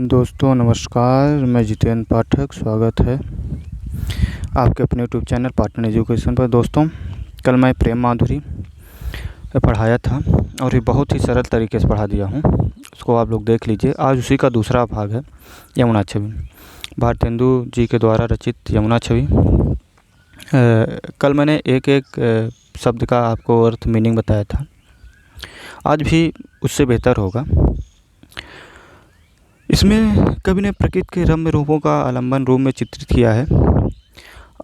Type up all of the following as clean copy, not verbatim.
दोस्तों नमस्कार, मैं जितेंद्र पाठक। स्वागत है आपके अपने यूट्यूब चैनल पाटन एजुकेशन पर। दोस्तों, कल मैं प्रेम माधुरी पढ़ाया था और ये बहुत ही सरल तरीके से पढ़ा दिया हूँ, उसको आप लोग देख लीजिए। आज उसी का दूसरा भाग है यमुना छवि, भारतेंदु जी के द्वारा रचित यमुना छवि। कल मैंने एक एक शब्द का आपको अर्थ मीनिंग बताया था, आज भी उससे बेहतर होगा। इसमें कवि ने प्रकृति के रम्य रूपों का आलम्बन रूप में चित्रित किया है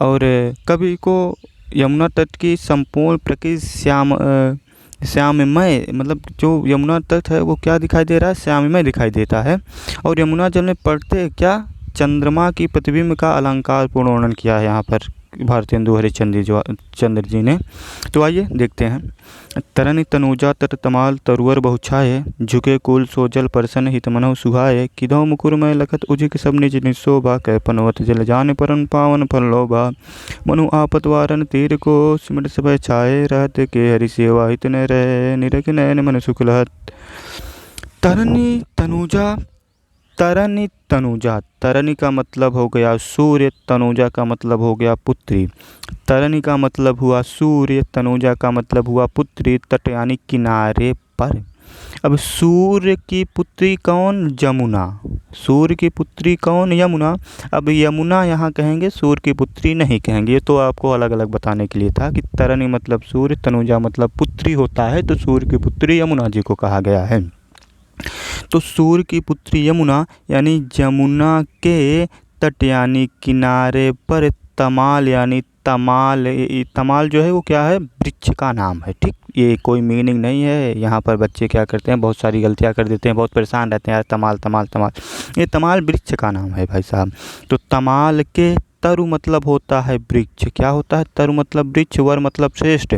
और कवि को यमुना तट की संपूर्ण प्रकृति श्याममय, मतलब जो यमुना तट है वो क्या दिखाई दे रहा है, श्याममय दिखाई देता है। और यमुना जल में पड़ते क्या चंद्रमा की प्रतिबिंब का अलंकार पूर्ण वर्णन किया है यहाँ पर भारतेंदु हरिश्चंद्र जी ने। तो आइए देखते हैं। तरनि तनुजा तट तमाल तरुअर बहुछाये, झुके कुल सोजल परसन हित मनहु सुहाये, किधौ मुकुर में लखत उजिक सब निज निशोभा, कै पनवत जल जान परन पावन फल लोभा, मनु आपत वारन तीर को सिमट सब छाये, रहते के हरि सेवा हित न रहे, निरख नयन मन सुख लहत। तरनि तनुजा, तरनि तनुजा, तरनि का मतलब हो गया सूर्य, तनुजा का मतलब हो गया पुत्री। तरनि का मतलब हुआ सूर्य, तनुजा का मतलब हुआ पुत्री, तट यानी किनारे पर। अब सूर्य की पुत्री कौन? जमुना। सूर्य की पुत्री कौन? यमुना। अब यमुना यहाँ कहेंगे, सूर्य की पुत्री नहीं कहेंगे। ये तो आपको अलग अलग बताने के लिए था कि तरनि मतलब सूर्य, तनुजा मतलब पुत्री होता है, तो सूर्य की पुत्री यमुना जी को कहा गया है। तो सूर्य की पुत्री यमुना यानी जमुना के तट यानी किनारे पर, तमाल यानी तमाल, तमाल जो है वो क्या है? वृक्ष का नाम है। ठीक, ये कोई मीनिंग नहीं है। यहाँ पर बच्चे क्या करते हैं, बहुत सारी गलतियाँ कर देते हैं, बहुत परेशान रहते हैं, यार तमाल तमाल तमाल। ये तमाल वृक्ष का नाम है भाई साहब। तो तमाल के तरु मतलब होता है वृक्ष। क्या होता है? तरु मतलब वृक्ष, वर मतलब श्रेष्ठ।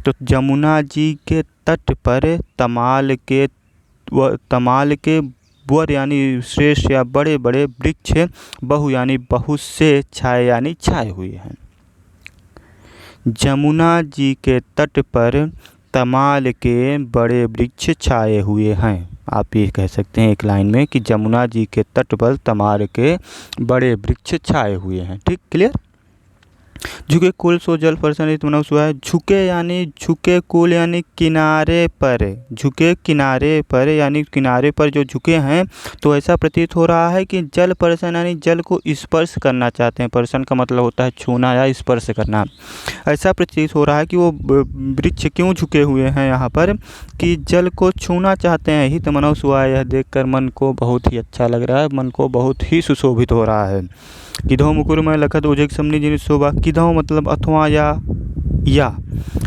तो जमुना जी के तट पर तमाल के वर यानी श्रेष्ठ या बड़े बड़े वृक्ष, बहु यानी बहुत से, छाए यानी छाए हुए हैं। जमुना जी के तट पर तमाल के बड़े वृक्ष छाए हुए हैं। आप ये कह सकते हैं एक लाइन में कि जमुना जी के तट पर तमाल के बड़े वृक्ष छाए हुए हैं। ठीक, क्लियर। झुके कुल सो जल परसन मनहु सुहाये, झुके यानी झुके कुल यानी किनारे पर, झुके किनारे पर यानी किनारे पर जो झुके हैं, तो ऐसा प्रतीत हो रहा है कि जल परसन यानी जल को स्पर्श करना चाहते हैं। परसन का मतलब होता है छूना या स्पर्श करना। ऐसा प्रतीत हो रहा है कि वो वृक्ष क्यों झुके हुए हैं यहाँ पर, कि जल को छूना चाहते हैं। हित मनहु सुहाये, यह देखकर मन को बहुत ही अच्छा लग रहा है, मन को बहुत ही सुशोभित हो रहा है। किधौ मुकुर में लखत उजिक सब निज निज शोभा, किधौ मतलब अथवा या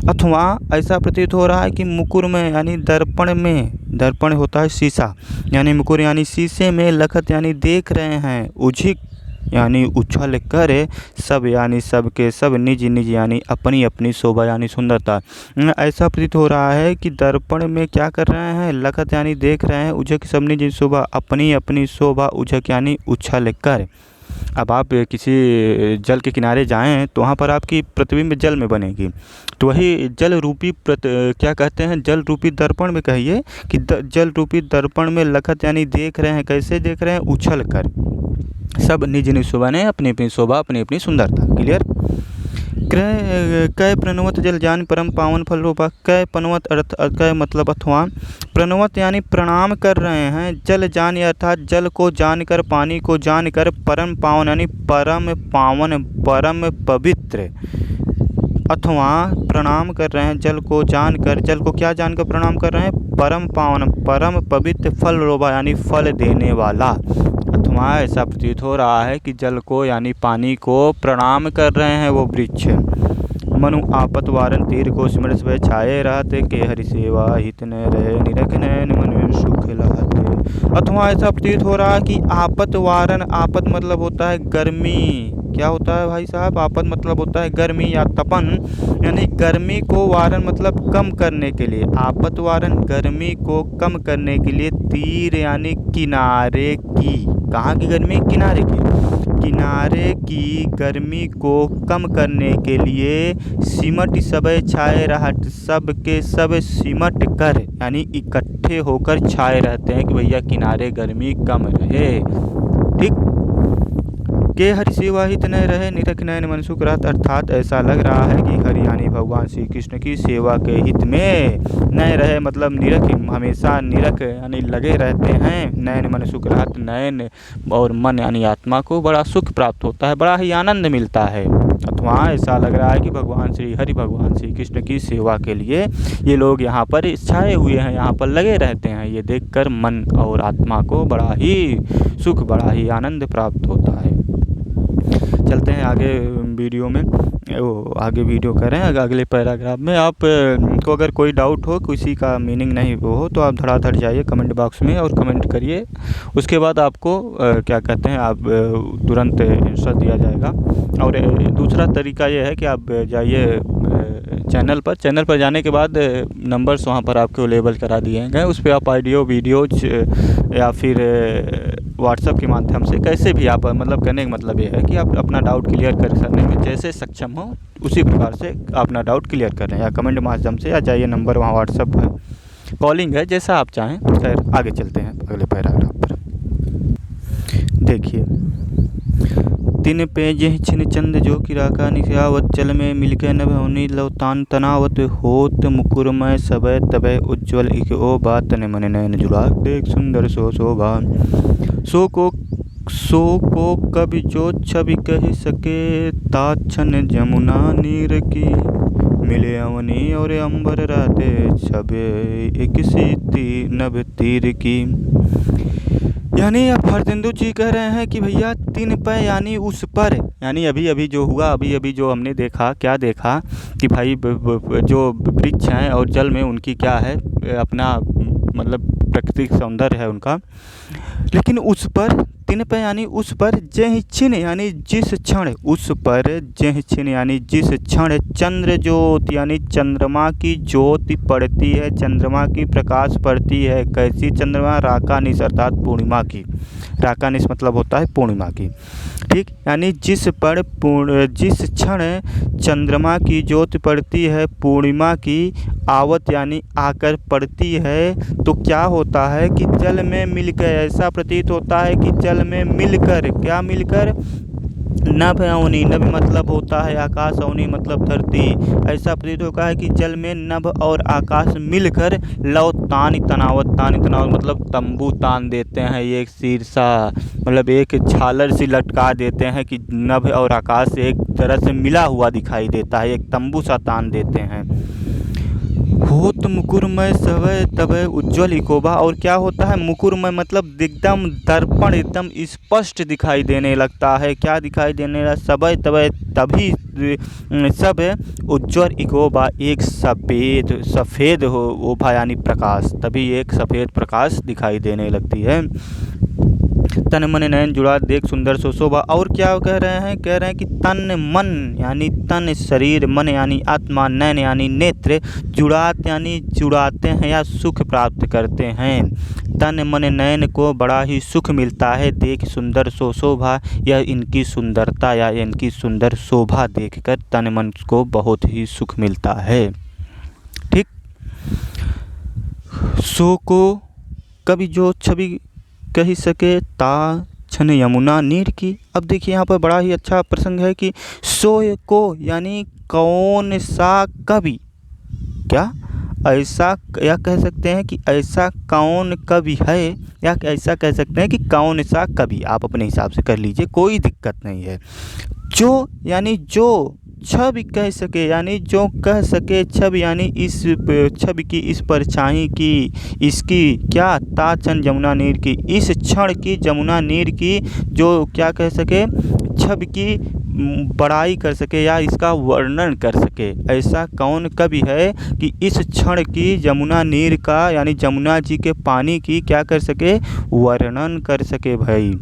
अथवा ऐसा प्रतीत हो रहा है कि मुकुर में यानी दर्पण में, दर्पण होता है शीशा, यानी मुकुर यानी शीशे में, लखत यानी देख रहे हैं, उजिक यानी उछल कर, सब यानी सबके सब, निज निज यानी अपनी अपनी शोभा यानी सुंदरता। ऐसा प्रतीत हो रहा है कि दर्पण में क्या कर रहे हैं? लखत यानी देख रहे हैं, उझक सब निज शोभा, अपनी अपनी शोभा, उझक यानी उछल कर। अब आप किसी जल के किनारे जाएं तो वहाँ पर आपकी प्रतिबिंब जल में बनेगी, तो वही जल रूपी क्या कहते हैं, जल रूपी दर्पण में कहिए कि जल रूपी दर्पण में लखत यानी देख रहे हैं। कैसे देख रहे हैं? उछल कर। सब निज निज शोभा ने अपनी अपनी शोभा, अपनी अपनी सुंदरता। क्लियर। कै प्रणवत जल जान परम पावन फल रूपा, कै पनवत अर्थ, कै मतलब अथवा, प्रणवत यानी प्रणाम कर रहे हैं, जल जान अर्थात जल को जानकर, पानी को जानकर, परम पावन यानी परम पावन, परम पवित्र, अथवा प्रणाम कर रहे हैं जल को जानकर। जल को क्या जानकर प्रणाम कर रहे हैं? परम पावन, परम पवित्र, फल रोबा यानी फल देने वाला। अथवा ऐसा प्रतीत हो रहा है कि जल को यानी पानी को प्रणाम कर रहे हैं वो वृक्ष। मनु आपत वारन तीर को सिमट सब छाये, रहते के हरि सेवा हित न रहे, निरख नयन मन सुख लहते। अथवा ऐसा प्रतीत हो रहा है कि आपत वारन, आपत मतलब होता है गर्मी। क्या होता है भाई साहब? आपत मतलब होता है गर्मी या तपन, यानी गर्मी को वारन मतलब कम करने के लिए, आपत वारन गर्मी को कम करने के लिए, तीर यानी किनारे की, कहाँ की गर्मी? किनारे की। किनारे की गर्मी को कम करने के लिए सिमट सबे छाए रहत, सब के सब सिमट कर यानी इकट्ठे होकर छाए रहते हैं कि भैया किनारे गर्मी कम रहे। ठीक। के हरि सेवा हित न रहे निरख नयन मन सुख रहत, अर्थात ऐसा लग रहा है कि हरि यानी भगवान श्री कृष्ण की सेवा के हित में न रहे, मतलब निरख, हमेशा निरख यानी लगे रहते हैं। नयन मन सुख रहत, नयन और मन यानी आत्मा को बड़ा सुख प्राप्त होता है, बड़ा ही आनंद मिलता है। अथवा ऐसा लग रहा है कि भगवान श्री कृष्ण की सेवा के लिए ये लोग यहाँ पर छाए हुए हैं, यहाँ पर लगे रहते हैं। ये देखकर मन और आत्मा को बड़ा ही सुख, बड़ा ही आनंद प्राप्त होता है। चलते हैं आगे वीडियो में, आगे वीडियो कर रहे हैं अगले पैराग्राफ में। आप को अगर कोई डाउट हो, किसी का मीनिंग नहीं वो हो, तो आप धड़ाधड़ जाइए कमेंट बॉक्स में और कमेंट करिए। उसके बाद आपको क्या कहते हैं, आप तुरंत आंसर दिया जाएगा। और दूसरा तरीका ये है कि आप जाइए चैनल पर जाने के बाद नंबर्स वहाँ पर आपको लेबल करा दिए गए, उस पर आप ऑडियो वीडियोज या फिर व्हाट्सएप के माध्यम से कैसे भी आप, मतलब कहने का मतलब ये है कि आप अपना डाउट क्लियर करने में जैसे सक्षम हो उसी प्रकार से अपना डाउट क्लियर कर लें, या कमेंट माध्यम से, या जाइए नंबर वहाँ व्हाट्सएप है, कॉलिंग है, जैसा आप चाहें। खैर आगे चलते हैं अगले पैराग्राफ पर। देखिए, तिन पे जेह छिन चंद जो कि राका निशावत, जल में मिलके नभ होनी लवतान तनावत होत, मुकुरमय सबय तबय उज्ज्वल इक ओ बात, तन मन नयन जुड़ा देख सुंदर सो शोभा। सो को कवि जो छवि कह सके, ताछन जमुना नीर की, मिले अवनी और अंबर राते छबे एक सी नभ तीर की। यानी अब भारतेंदु जी कह रहे हैं कि भैया तीन पे यानी उस पर, यानी अभी जो हुआ, अभी जो हमने देखा, क्या देखा कि भाई जो वृक्ष हैं और जल में उनकी क्या है, अपना मतलब प्राकृतिक सौंदर्य है उनका। लेकिन उस पर तीन पे यानी उस पर, जेह छिन यानी जिस क्षण, उस पर जेह छिन यानी जिस क्षण, चंद्र ज्योति यानी चंद्रमा की ज्योति पड़ती है, चंद्रमा की प्रकाश पड़ती है। कैसी चंद्रमा? राकानिस अर्थात पूर्णिमा की। राकानिस मतलब होता है पूर्णिमा की। ठीक, यानी जिस क्षण चंद्रमा की ज्योति पड़ती है पूर्णिमा की, आवत यानी आकर पड़ती है, तो क्या होता है कि जल में मिलकर, ऐसा प्रतीत होता है कि जल में मिलकर, क्या मिलकर? नभ अवनी, नभ मतलब होता है आकाश, अवनी मतलब धरती। ऐसा प्रतीत होता है कि जल में नभ और आकाश मिलकर लव तान तनावत, मतलब तंबू तान देते हैं, एक शीर्षा मतलब एक झालर सी लटका देते हैं कि नभ और आकाश एक तरह से मिला हुआ दिखाई देता है, एक तंबू सा तान देते हैं। होत मुकुरमय सवय तवय उज्ज्वल इकोबा, और क्या होता है? मुकुरमय मतलब एकदम दर्पण, एकदम स्पष्ट दिखाई देने लगता है। क्या दिखाई देने लगा? सवय तवय तभी सब उज्ज्वल इकोबा, एक सफ़ेद हो ओभा यानी प्रकाश, तभी एक सफ़ेद प्रकाश दिखाई देने लगती है। तन मन नयन जुड़ा देख सुंदर सो शोभा। और क्या कह रहे हैं? कह रहे हैं कि तन मन यानी तन शरीर, मन यानी आत्मा, नयन यानी नेत्र, जुड़ात यानी जुड़ाते हैं या सुख प्राप्त करते हैं। तन मन नयन को बड़ा ही सुख मिलता है, देख सुंदर सो शोभा, यह इनकी सुंदरता या इनकी सुंदर शोभा देखकर तन मन को बहुत ही सुख मिलता है। ठीक, सो को कभी जो छवि कही सके, ता छन यमुना नीर की। अब देखिए यहाँ पर बड़ा ही अच्छा प्रसंग है कि सो को यानी कौन सा कवि, क्या ऐसा, या कह सकते हैं कि ऐसा कौन कवि है, या ऐसा कह सकते हैं कि कौन सा कवि, आप अपने हिसाब से कर लीजिए, कोई दिक्कत नहीं है। जो यानी जो छवि कह सके, यानी जो कह सके, छवि यानी इस छवि की, इस परछाई की, इसकी क्या, ताचन जमुना नीर की, इस क्षण की जमुना नीर की, जो क्या कह सके, छवि की बड़ाई कर सके या इसका वर्णन कर सके। ऐसा कौन कवि है कि इस क्षण की जमुना नीर का यानी जमुना जी के पानी की क्या कर सके, वर्णन कर सके भाई।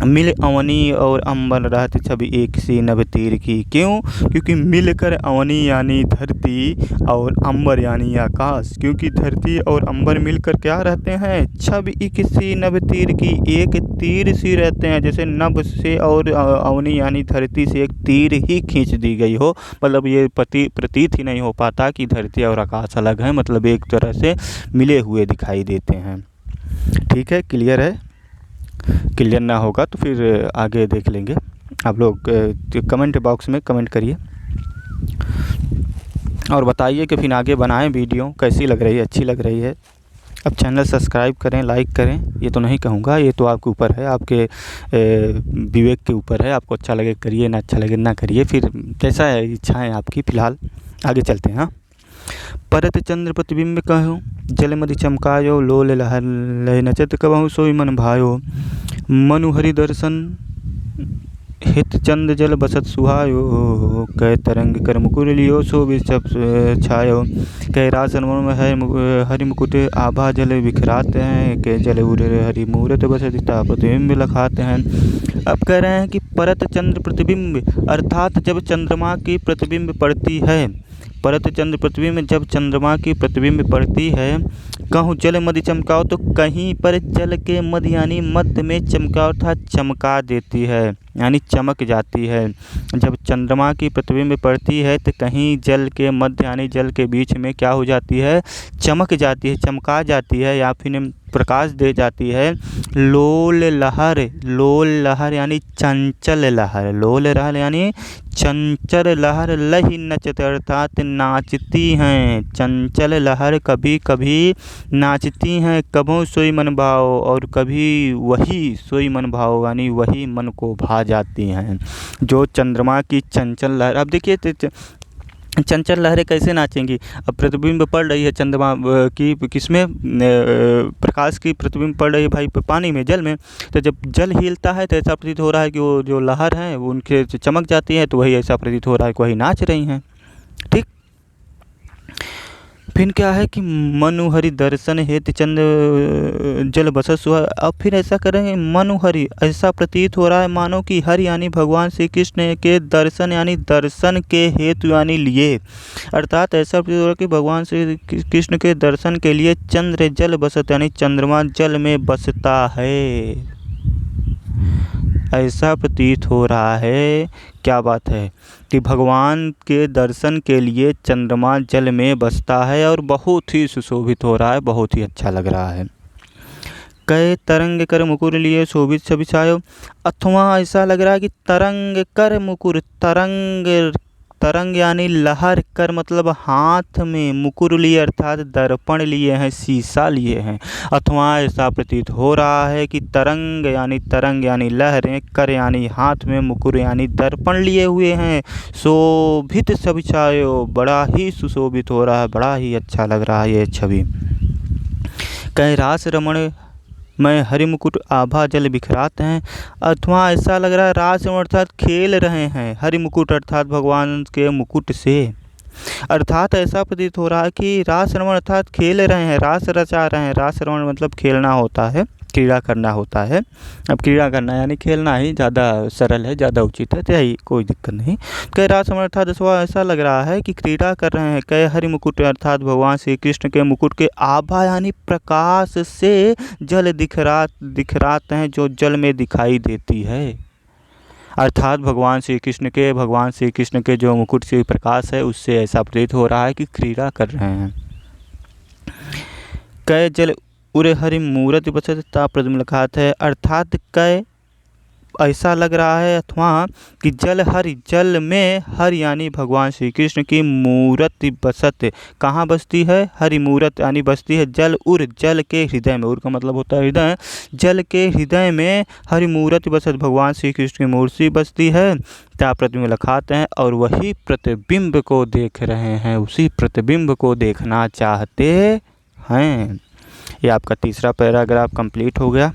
मिल अवनी और अंबर रहत छवि एक सी नभ तीर की। क्यों? क्योंकि मिलकर अवनी यानी धरती और अंबर यानी आकाश, क्योंकि धरती और अंबर मिलकर क्या रहते हैं, छवि एक सी नभ तीर की, एक तीर सी रहते हैं। जैसे नभ से और अवनी यानी धरती से एक तीर ही खींच दी गई हो, मतलब ये प्रतीत ही नहीं हो पाता कि धरती और आकाश अलग हैं, मतलब एक तरह से मिले हुए दिखाई देते हैं। ठीक है, क्लियर है? क्लियर ना होगा तो फिर आगे देख लेंगे। आप लोग कमेंट बॉक्स में कमेंट करिए और बताइए कि फिर आगे बनाएं वीडियो कैसी लग रही है, अच्छी लग रही है। अब चैनल सब्सक्राइब करें, लाइक करें, ये तो नहीं कहूँगा, ये तो आपके ऊपर है, आपके विवेक के ऊपर है। आपको अच्छा लगे करिए, ना अच्छा लगे ना करिए, फिर कैसा है इच्छाएँ आपकी। फ़िलहाल आगे चलते हैं। हाँ, परत चंद्र प्रतिबिंब कहूँ जल मधि चमकायो, लोल लहर लय नचत कबहु सोई मन भायो। मनु हरि दर्शन हित चंद जल बसत सुहायो, कै तरंग कर मुकुर लियो शोभित सब छायो। कै रासन मन में है हरि मुकुट आभा जल बिखराते हैं, कै जल उर हरि मूरत बसत प्रतिबिंब लखाते हैं। अब कह रहे हैं कि परत चंद्र प्रतिबिंब, अर्थात जब चंद्रमा की प्रतिबिंब पड़ती है, परत चंद्र प्रतिबिंब जब चंद्रमा की प्रतिबिंब पड़ती है, कहूँ जल मधि चमकाओ, तो कहीं पर जल के मध्य यानी मध्य में चमकाओ था चमका देती है, यानी चमक जाती है। जब चंद्रमा की प्रतिबिंब पड़ती है तो कहीं जल के मध्य यानी जल के बीच में क्या हो जाती है, चमक जाती है, चमका जाती है या फिर प्रकाश दे जाती है। लोल लहर, लोल लहर यानी चंचल लहर, लोल लहर यानी चंचल लहर लहि नचत, अर्थात नाचती हैं। चंचल लहर कभी कभी नाचती हैं, कभों सोई मन भाव, और कभी वही सोई मन भाव यानी वही मन को भा जाती हैं। जो चंद्रमा की चंचल लहर, अब देखिए चंचल लहरें कैसे नाचेंगी। अब प्रतिबिंब पड़ रही है चंद्रमा की, किसमें, प्रकाश की प्रतिबिंब पड़ रही है भाई पानी में, जल में, तो जब जल हिलता है तो ऐसा प्रतीत हो रहा है कि वो जो लहर हैं वो उनके चमक जाती है, तो वही ऐसा प्रतीत हो रहा है कि वही नाच रही हैं। ठीक, फिर क्या है कि मनुहरि दर्शन हेतु चंद जल बसत सुहा। अब फिर ऐसा करेंगे, मनुहरि ऐसा प्रतीत हो रहा है मानो कि हरि यानी भगवान श्री कृष्ण के दर्शन यानी दर्शन के हेतु यानी लिए, अर्थात ऐसा प्रतीत हो रहा है कि भगवान श्री कृष्ण के दर्शन के लिए चंद्र जल बसत यानी चंद्रमा जल में बसता है, ऐसा प्रतीत हो रहा है। क्या बात है कि भगवान के दर्शन के लिए चंद्रमा जल में बसता है और बहुत ही सुशोभित हो रहा है, बहुत ही अच्छा लग रहा है। कै तरंग कर मुकुर लिए शोभित छवि छायो, अथवा ऐसा लग रहा है कि तरंग कर मुकुर, तरंग, तरंग यानी लहर, कर मतलब हाथ में, मुकुर लिए अर्थात दर्पण लिए हैं, शीशा लिए हैं। अथवा ऐसा प्रतीत हो रहा है कि तरंग यानी लहरें, कर यानी हाथ में, मुकुर यानी दर्पण लिए हुए हैं। शोभित छवि छायो, बड़ा ही सुशोभित हो रहा है, बड़ा ही अच्छा लग रहा है ये छवि। कहीं रास रमण मैं हरि मुकुट आभा जल बिखराते हैं, अथवा ऐसा लग रहा है रास अर्थात खेल रहे हैं, हरि मुकुट अर्थात भगवान के मुकुट से, अर्थात ऐसा प्रतीत हो रहा है कि रास रमण अर्थात खेल रहे हैं, रास रचा रहे हैं। रास रमण मतलब खेलना होता है, क्रीड़ा करना होता है। अब क्रीड़ा करना यानी खेलना ही ज़्यादा सरल है, ज़्यादा उचित है, तो यही कोई दिक्कत नहीं। कह रास रमण अर्थात ऐसा लग रहा है कि क्रीड़ा कर रहे हैं। कह हरि मुकुट अर्थात भगवान श्री कृष्ण के मुकुट के आभा यानी प्रकाश से जल दिखराते हैं, जो जल में दिखाई देती है, अर्थात भगवान श्री कृष्ण के जो मुकुट से प्रकाश है उससे ऐसा प्रतीत हो रहा है कि क्रीड़ा कर रहे हैं। कै जल उरे हरि मूरत बसत ता प्रतिबिंब लखात है, अर्थात कै ऐसा लग रहा है अथवा कि जल में हरि यानी भगवान श्री कृष्ण की मूरत बसत, कहाँ बसती है, हरि मूरत यानी बसती है जल उर, जल के हृदय में, उर का मतलब होता है हृदय, जल के हृदय में हरि मूरत बसत भगवान श्री कृष्ण की मूर्ति बसती है, ता प्रतिबिंब लखाते हैं, और वही प्रतिबिंब को देख रहे हैं, उसी प्रतिबिंब को देखना चाहते हैं। ये आपका तीसरा पैराग्राफ कंप्लीट हो गया।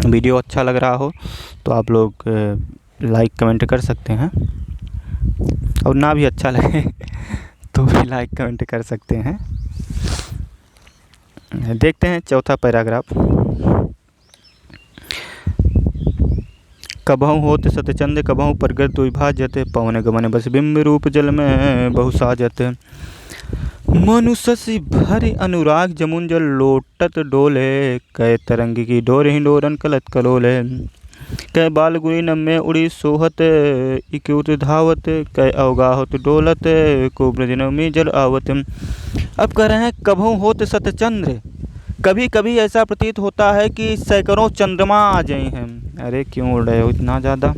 वीडियो अच्छा लग रहा हो तो आप लोग लाइक कमेंट कर सकते हैं, और ना भी अच्छा लगे तो भी लाइक कमेंट कर सकते हैं। देखते हैं चौथा पैराग्राफ। कबहु होत सतचंद कबहु प्रगट द्विभाजत, पवन गमन बस बिंब रूप जल में बहु साजत। मनुष्य भरि अनुराग जमुन जल लोटत डोले, कै तरंग की डोर हिंडोरन कलत कलोले। कै बाल गुरी नम में उड़ी सोहत, इक्यूत धावत, कै अवगाहत डोलत, को ब्रजनमी जल आवत। अब कह रहे हैं कबहु होत सतचंद्र, कभी कभी ऐसा प्रतीत होता है कि सैकड़ों चंद्रमा आ गए हैं। अरे क्यों उड़ रहे हो इतना ज़्यादा।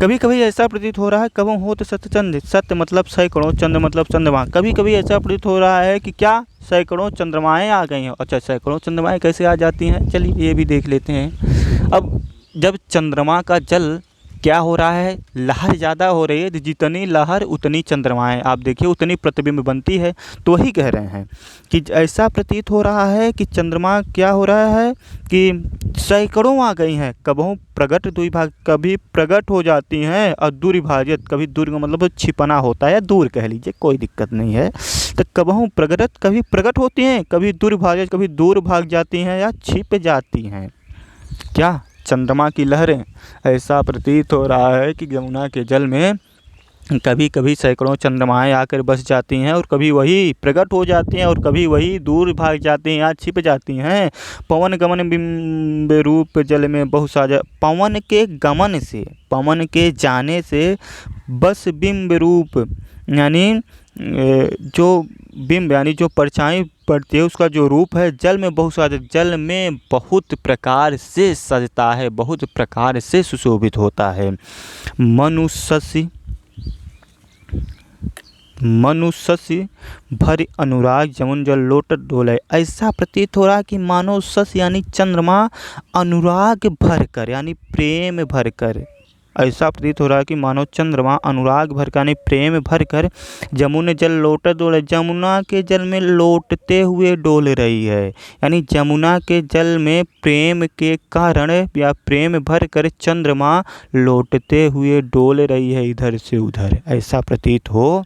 कभी कभी ऐसा प्रतीत हो रहा है कबहु होत सतचंद्र, सत्य मतलब सैकड़ों, चंद्र मतलब चंद्रमा। कभी कभी ऐसा प्रतीत हो रहा है कि क्या सैकड़ों चंद्रमाएँ आ गई हैं। अच्छा, सैकड़ों चंद्रमाएँ कैसे आ जाती हैं, चलिए ये भी देख लेते हैं। अब जब चंद्रमा का जल क्या हो रहा है, लहर ज़्यादा हो रही है, तो जितनी लहर उतनी चंद्रमाएँ, आप देखिए उतनी प्रतिबिंब बनती है। तो वही कह रहे हैं कि ऐसा प्रतीत हो रहा है कि चंद्रमा क्या हो रहा है कि सैकड़ों आ गई हैं। कबहु प्रगट द्विभाग, कभी प्रगट हो जाती हैं और दुर्विभाजित, कभी दूर का मतलब छिपना होता है, दूर कह लीजिए, कोई दिक्कत नहीं है। तो कबहु प्रगट, कभी प्रगट होती हैं, कभी दुर्विभाजित, कभी दूर भाग जाती हैं या छिप जाती हैं। क्या चंद्रमा की लहरें। ऐसा प्रतीत हो रहा है कि यमुना के जल में कभी कभी सैकड़ों चंद्रमाएँ आकर बस जाती हैं और कभी वही प्रकट हो जाती हैं और कभी वही दूर भाग जाती हैं या छिप जाती हैं। पवन गमन बिंब रूप जल में बहु साजा, पवन के गमन से, पवन के जाने से बस बिंब रूप यानी जो बिंब यानी जो परछाई पड़ती है उसका जो रूप है जल में बहुत सारे, जल में बहुत प्रकार से सजता है, बहुत प्रकार से सुशोभित होता है। मनुष्य भर अनुराग जमुन जल लोटत डोले। ऐसा प्रतीत हो रहा कि मानो सस यानी चंद्रमा अनुराग भर कर यानी प्रेम भर कर, ऐसा प्रतीत हो रहा है कि मानो चंद्रमा अनुराग भर का यानी प्रेम भर कर जमुन जल लोटत डोले, जमुना के जल में लोटते हुए डोल रही है। यानी जमुना के जल में प्रेम के कारण या प्रेम भर कर चंद्रमा लोटते हुए डोल रही है इधर से उधर, ऐसा प्रतीत हो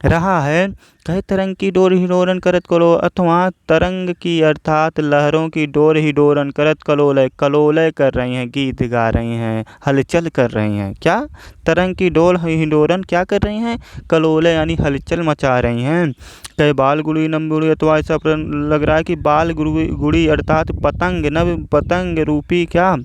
रहा है। कहे तरंग की डोर हिडोरन करत कलो, अथवा तरंग की अर्थात लहरों की डोर हिडोरन करत कलोलय, कलोलय कर रही हैं, गीत गा रही हैं, हलचल कर रही हैं। क्या तरंग की डोर हिडोरन क्या कर रही हैं, कलोलय यानी हलचल मचा रही हैं। कहे बाल गुड़ी नंबुड़ी, अथवा ऐसा लग रहा है कि बाल गुड़ी अर्थात पतंग, नव पतंग रूपी क्या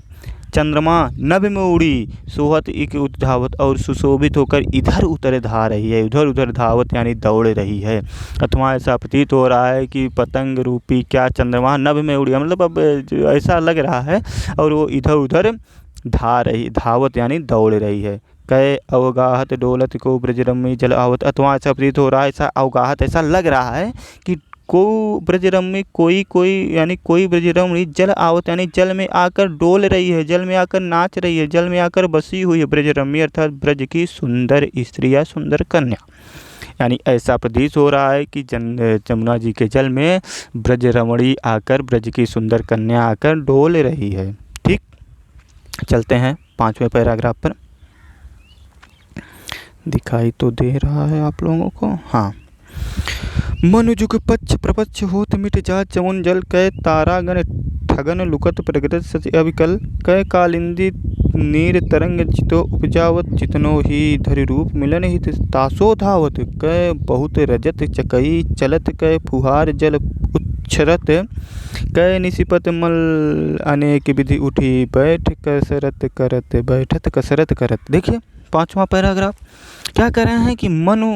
चंद्रमा नभ में उड़ी सोहत एक धावत और सुशोभित होकर इधर उधर धा रही है, इधर उधर धावत यानी दौड़ रही है। अथवा ऐसा प्रतीत हो रहा है कि पतंग रूपी क्या चंद्रमा नभ में उड़ी, मतलब अब ऐसा लग रहा है और वो इधर उधर धावत यानी दौड़ रही है। कहे अवगाहत डोलत को ब्रजरम्य जल आवत, अथवा ऐसा प्रतीत हो रहा है, ऐसा अवगाहत ऐसा लग रहा है कि को ब्रजरम्य कोई यानी कोई ब्रजरम्य जल आवत यानी जल में आकर डोल रही है, जल में आकर नाच रही है, जल में आकर बसी हुई है। ब्रजरम्य अर्थात ब्रज की सुंदर स्त्री या सुंदर कन्या, यानी ऐसा प्रतीत हो रहा है कि जमुना जी के जल में ब्रजरमणी आकर, ब्रज की सुंदर कन्या आकर डोल रही है। ठीक, चलते हैं 5वें पैराग्राफ पर। दिखाई तो दे रहा है आप लोगों को, हाँ। मनुजुग पक्ष प्रपक्ष होत मिट जात जमुन जल, कै तारागण ठगन लुकत प्रगटत सच अविकल, कै कालिंदी नीर तरंग जितो उपजावत, जितनो ही धरि रूप मिलन हित तासो धावत, कै बहुत रजत चकई चलत, कै फुहार जल उच्छरत, कै निशिपत मल अनेक विधि उठी बैठ कसरत करत, बैठत कसरत करत। देखिए 5वां पैराग्राफ क्या कह रहे हैं कि मनु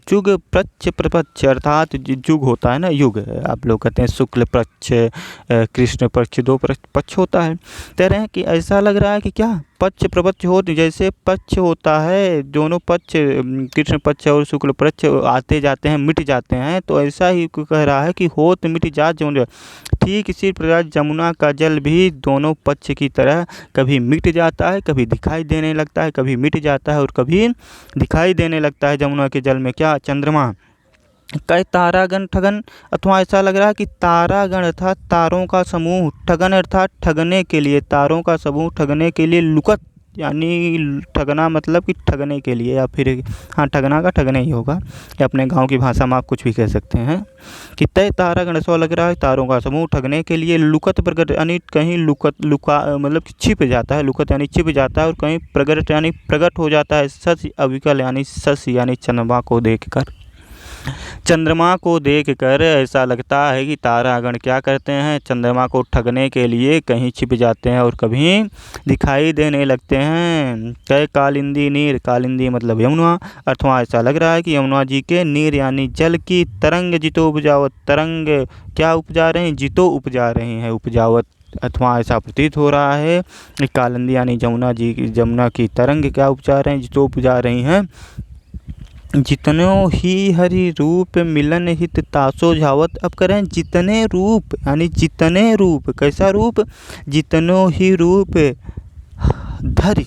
जुग प्रच्छ प्रपच्छ, अर्थात जुग होता है ना, युग आप लोग कहते हैं शुक्ल पक्ष कृष्ण पक्ष, 2 पक्ष होता है। कह रहे हैं कि ऐसा लग रहा है कि क्या पक्ष प्रपक्ष हो, जैसे पक्ष होता है दोनों पक्ष कृष्ण पक्ष और शुक्ल पक्ष आते जाते हैं मिट जाते हैं, तो ऐसा ही कह रहा है कि होत मिट जात जमुना, ठीक इसी प्रकार जमुना का जल भी दोनों पक्ष की तरह कभी मिट जाता है, कभी दिखाई देने लगता है, कभी मिट जाता है और कभी दिखाई देने लगता है। जमुना के जल में क्या चंद्रमा, कई तारागण ठगन, अथवा ऐसा लग रहा है कि तारागण अर्थात तारों का समूह, ठगन अर्थात ठगने के लिए, तारों का समूह ठगने के लिए लुकत यानी ठगना मतलब कि ठगने के लिए, या फिर हाँ ठगना का ठगना ही होगा, या अपने गांव की भाषा में आप कुछ भी कह सकते हैं कि तय तारा गणसवा लग रहा है, तारों का समूह ठगने के लिए लुकत प्रगट यानी कहीं लुका मतलब कि छिप जाता है, लुकत यानी छिप जाता है, और कहीं प्रगट यानी प्रकट हो जाता है। सच अविकल यानी सच यानी चंद्रमा को देखकर, चंद्रमा को देखकर ऐसा लगता है कि तारागण क्या करते हैं, चंद्रमा को ठगने के लिए कहीं छिप जाते हैं और कभी दिखाई देने लगते हैं। कह कालिंदी नीर, कालिंदी मतलब यमुना, अर्थवा ऐसा लग रहा है कि यमुना जी के नीर यानी जल की तरंग जितो उपजावत, तरंग क्या उपजा रहे हैं, जितो उपजा रही हैं, उपजावत अथवा ऐसा प्रतीत हो रहा है कि कालिंदी यानी जमुना की तरंग क्या उपजा रहे हैं, जितो उपजा रही हैं। जितनो ही हरि रूप मिलन हित तासो झावत, अब करें जितने रूप यानी जितने रूप, कैसा रूप, जितनो ही रूप धर,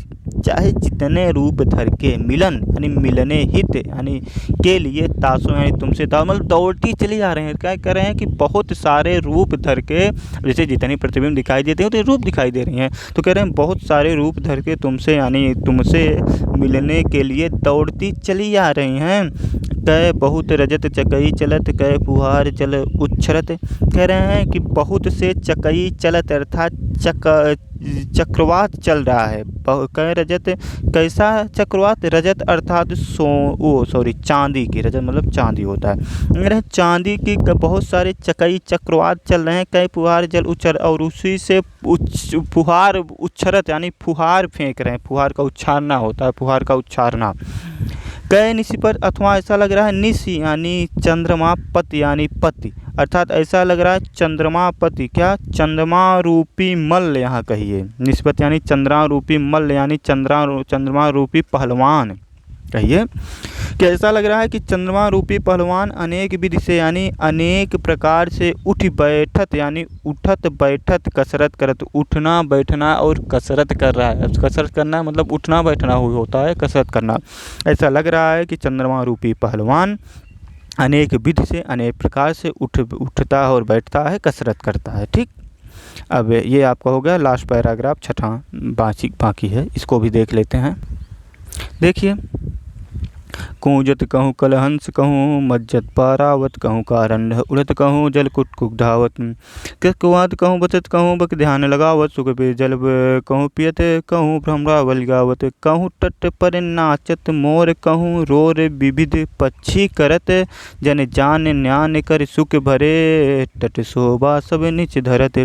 चाहे जितने रूप धर के, मिलन यानी मिलने हित यानी के लिए, तासो यानी तुमसे, मतलब दौड़ती चली जा रहे हैं। क्या कर रहे हैं कि बहुत सारे रूप धर के, जैसे जितनी प्रतिबिंब दिखाई देते हैं तो रूप दिखाई दे रही हैं, तो कह रहे हैं बहुत सारे रूप धर के तुमसे यानी तुमसे मिलने के लिए दौड़ती चली जा रही हैं। कह बहुत रजत चकई चलत, कह फुहार जल उच्छरत, कह रहे हैं कि बहुत से चकई चलत अर्थात चक्रवात चल रहा है। कह रजत कैसा चक्रवात, रजत अर्थात चांदी की, रजत मतलब चांदी होता है, चांदी की बहुत सारे चकई चक्रवात चल रहे हैं। कई फुहार जल उच्छर, और उसी से फुहार उच्छरत यानी फुहार फेंक रहे हैं, फुहार का उच्छारना होता है, फुहार का उच्छारना। कई निशि पर, अथवा ऐसा लग रहा है निशि यानी चंद्रमा पति यानी पति, अर्थात ऐसा लग रहा है चंद्रमा पति, क्या चंद्रमा रूपी मल्ल, यहाँ कहिए निस्बत यानी चंद्रमा रूपी मल्ल यानी चंद्रमा रूपी पहलवान, कहिए कि ऐसा लग रहा है कि चंद्रमा रूपी पहलवान अनेक विधि से यानी अनेक प्रकार से उठ बैठत यानी उठत बैठत कसरत करत, उठना बैठना और कसरत कर रहा है। कसरत करना मतलब उठना बैठना होता है, कसरत करना। ऐसा लग रहा है कि चंद्रमा रूपी पहलवान अनेक विधि से अनेक प्रकार से उठता और बैठता है, कसरत करता है। ठीक, अब ये आपका हो गया लास्ट पैराग्राफ, छठा बाकी है, इसको भी देख लेते हैं। देखिए, कूंजत कहूँ कलहंस कहूँ मज्जत पारावत, कहूँ कारंड उड़त कहूँ जल कुटकुक धावत, किसकुआद कहूँ बचत कहूँ बक ध्यान लगावत, सुख पे जल कहूँ पियत कहूँ भ्रमरावल गावत, कहूँ तट पर नाचत मोर कहूँ रोर विविध पक्षी करत, जन जान न्यान कर सुख भरे तट शोभा सब निच धरत।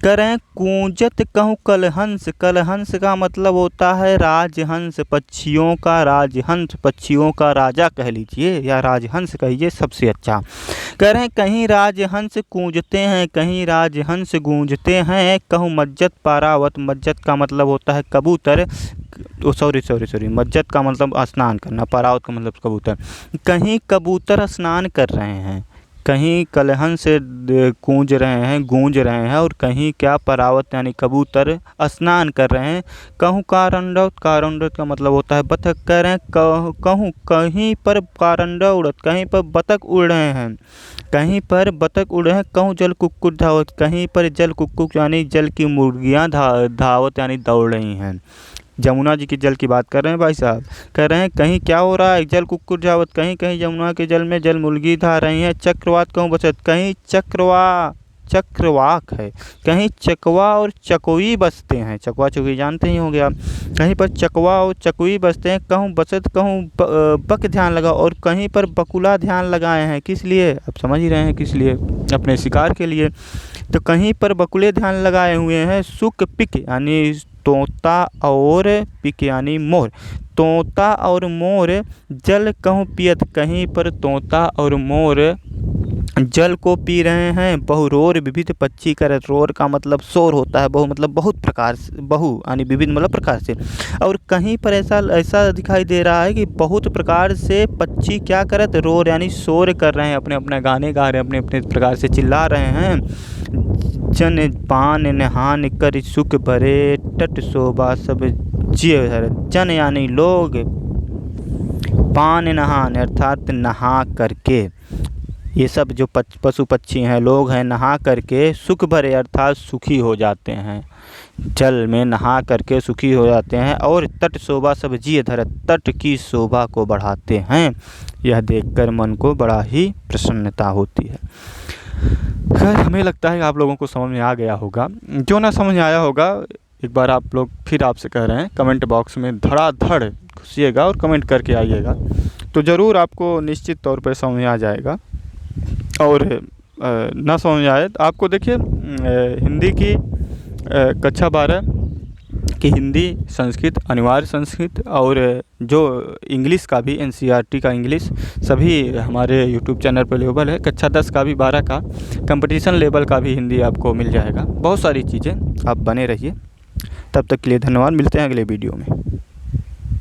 करें कूंजत कहूँ कलहंस, कलहंस का मतलब होता है राजहंस, पक्षियों का राजहंस, पक्षियों का राजा कह लीजिए या राजहंस कहिए सबसे अच्छा। कह रहे हैं कहीं राजहंस कूंजते हैं, कहीं राजहंस गूंजते हैं, कहूँ मज्जत पारावत, मज्जत का मतलब होता है कबूतर, सॉरी मज्जत का मतलब स्नान करना, पारावत का मतलब कबूतर, कहीं कबूतर स्नान कर रहे हैं, कहीं कलहन से गूंज रहे हैं और कहीं क्या परावत यानी कबूतर स्नान कर रहे हैं। कहूँ कारंडौत, कारंडौत का मतलब होता है बतख, कह रहे हैं कहूँ कहीं पर कारंडा उड़त, कहीं पर बतख उड़ रहे हैं, कहीं पर बतख उड़ रहे हैं। कहूँ जल कुक्कुट धावत, कहीं पर जल कुक्कुट यानी जल की मुर्गियाँ धावत यानी दौड़ रही हैं। जमुना जी के जल की बात कर रहे हैं भाई साहब, कह रहे हैं कहीं क्या हो रहा है, जल कुक्कुट जावत, कहीं कहीं यमुना के जल में जल मुर्गी धा रही हैं। चक्रवात कहूँ बचत, कहीं चक्रवाक है, कहीं चकवा और चकोई बसते हैं, चकवा चकोई जानते ही होंगे आप, कहीं पर चकवा और चकोई बसते हैं। कहूँ बचत कहूँ बक ध्यान लगा, और कहीं पर बकुला ध्यान लगाए हैं, किस लिए आप समझ ही रहे हैं, किस लिए, अपने शिकार के लिए। तो कहीं पर बकुले ध्यान लगाए हुए हैं। सुक पिक यानी तोता और पिक यानी मोर, तोता और मोर जल कहूँ पियत, कहीं पर तोता और मोर जल को पी रहे हैं। बहुरोर विविध पक्षी करत, रोर का मतलब शोर होता है, बहु मतलब बहुत प्रकार से, बहु यानी विविध मतलब प्रकार से, और कहीं पर ऐसा दिखाई दे रहा है कि बहुत प्रकार से पक्षी क्या करत, रोर यानी शोर कर रहे हैं, अपने अपने गाने गा रहे हैं, अपने अपने प्रकार से चिल्ला रहे हैं। जन पान नहान कर सुख भरे तट शोभा सब जिय धर, जन यानी लोग, पान नहान अर्थात नहा करके, ये सब जो पशु पक्षी हैं लोग हैं नहा करके सुख भरे अर्थात सुखी हो जाते हैं, जल में नहा करके सुखी हो जाते हैं और तट शोभा सब जिय धरत, तट की शोभा को बढ़ाते हैं। यह देखकर मन को बड़ा ही प्रसन्नता होती है। खैर हमें लगता है कि आप लोगों को समझ में आ गया होगा। जो ना समझ में आया होगा एक बार आप लोग फिर आपसे कह रहे हैं कमेंट बॉक्स में धड़ाधड़ घुसिएगा और कमेंट करके आइएगा, तो ज़रूर आपको निश्चित तौर पर समझ में आ जाएगा। और ना समझ में आए तो आपको देखिए हिंदी की कक्षा 12 कि हिंदी, संस्कृत, अनिवार्य संस्कृत और जो इंग्लिश का भी NCERT का इंग्लिश सभी हमारे यूट्यूब चैनल पर अवेलेबल है। कक्षा 10 का भी, 12 का, कंपटीशन लेवल का भी हिंदी आपको मिल जाएगा। बहुत सारी चीज़ें, आप बने रहिए। तब तक के लिए धन्यवाद, मिलते हैं अगले वीडियो में।